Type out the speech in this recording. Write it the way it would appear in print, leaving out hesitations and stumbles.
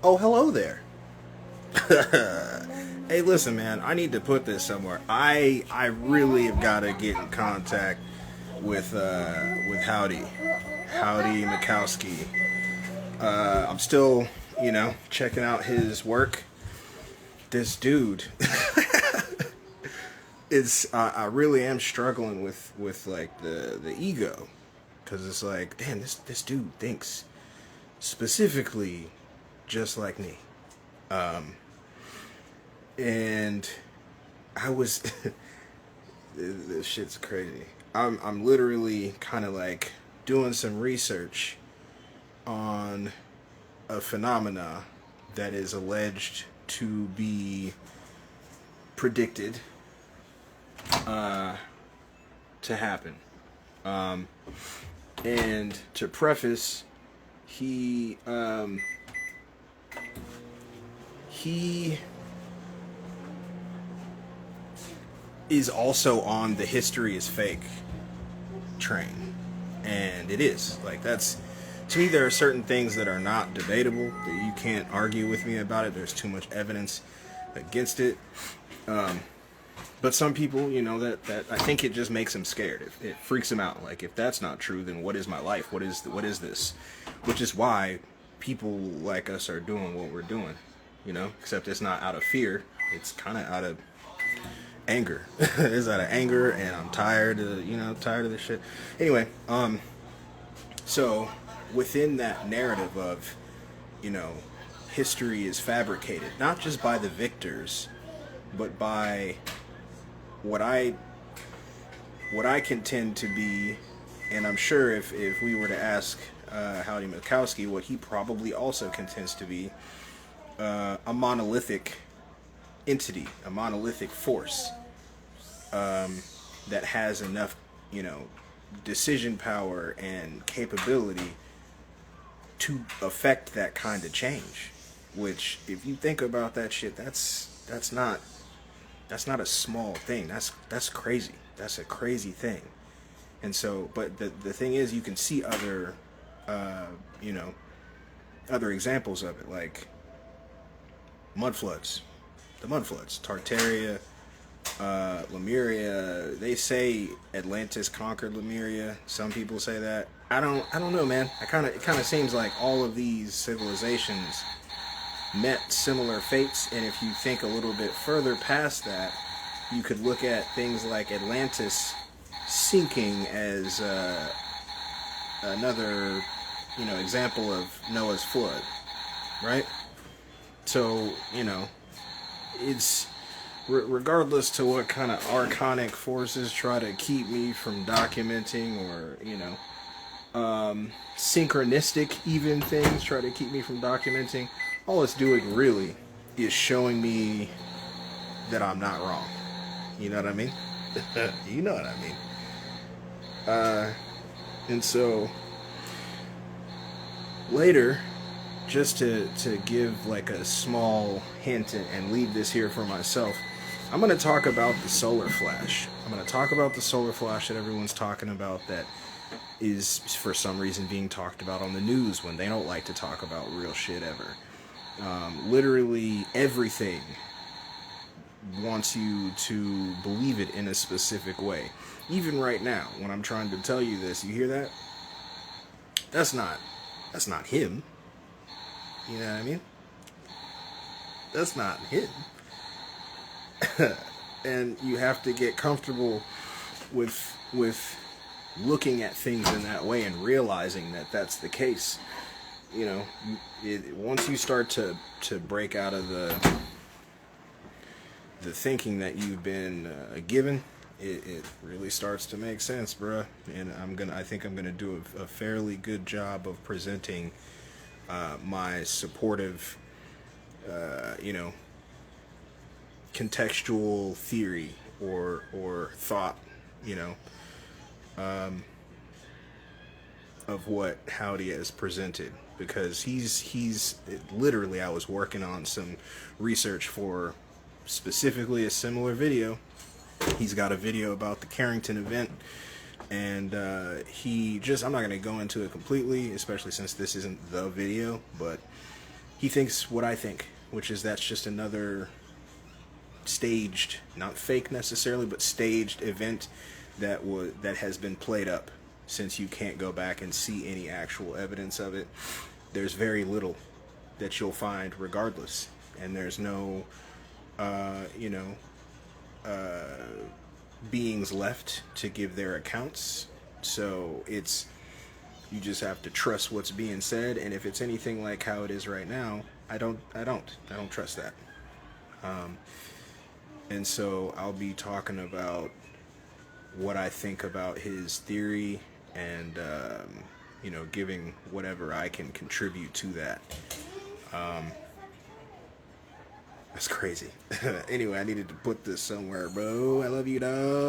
Oh, hello there. Hey, listen, man. I need to put this somewhere. I really have got to get in contact with Howdy Mikowski. I'm still, checking out his work. This dude is. I really am struggling with like the ego, because it's like, damn, this dude thinks specifically just like me. And I was this shit's crazy. I'm literally kind of like doing some research on a phenomena that is alleged to be predicted to happen. And to preface, he is also on the history is fake train. And it is. Like, that's, to me, there are certain things that are not debatable, that you can't argue with me about it. There's too much evidence against it. But some people, that I think it just makes them scared. It freaks them out. Like, if that's not true, then what is my life? What is this? Which is why people like us are doing what we're doing, except it's not out of fear. It's kind of out of anger. It's out of anger, and I'm tired of this shit. Anyway, so within that narrative of, history is fabricated, not just by the victors, but by what I contend to be, and I'm sure if we were to ask Howdy Mikowski, what he probably also contends to be, a monolithic entity, a monolithic force that has enough, decision power and capability to affect that kind of change. Which, if you think about that shit, that's not a small thing. That's crazy. That's a crazy thing. And so, but the thing is, you can see other, other examples of it, like mud floods. The mud floods, Tartaria, Lemuria. They say Atlantis conquered Lemuria. Some people say that. I don't know, man. It kind of seems like all of these civilizations met similar fates, and if you think a little bit further past that, you could look at things like Atlantis sinking as another, example of Noah's flood, right? So, it's regardless to what kind of archonic forces try to keep me from documenting, or synchronistic even things try to keep me from documenting, all it's doing really is showing me that I'm not wrong. You know what I mean? You know what I mean. And so later, just to give like a small hint and leave this here for myself, I'm going to talk about the solar flash. I'm going to talk about the solar flash that everyone's talking about, that is for some reason being talked about on the news when they don't like to talk about real shit ever. Literally everything wants you to believe it in a specific way. Even right now, when I'm trying to tell you this, you hear that? That's not him. You know what I mean? That's not him. And you have to get comfortable with looking at things in that way and realizing that that's the case. Once you start to break out of the thinking that you've been given, it really starts to make sense, bruh. And I think I'm gonna do a fairly good job of presenting my supportive, contextual theory or thought, of what Howdy has presented, because he's literally, I was working on some research for specifically a similar video. He's got a video about the Carrington event, and I'm not going to go into it completely, especially since this isn't the video, but he thinks what I think, which is that's just another staged, not fake necessarily, but staged event that has been played up, since you can't go back and see any actual evidence of it. There's very little that you'll find regardless, and there's no beings left to give their accounts. So you just have to trust what's being said, and if it's anything like how it is right now, I don't trust that. And so I'll be talking about what I think about his theory, and giving whatever I can contribute to that. That's crazy. Anyway, I needed to put this somewhere, bro. I love you, dog.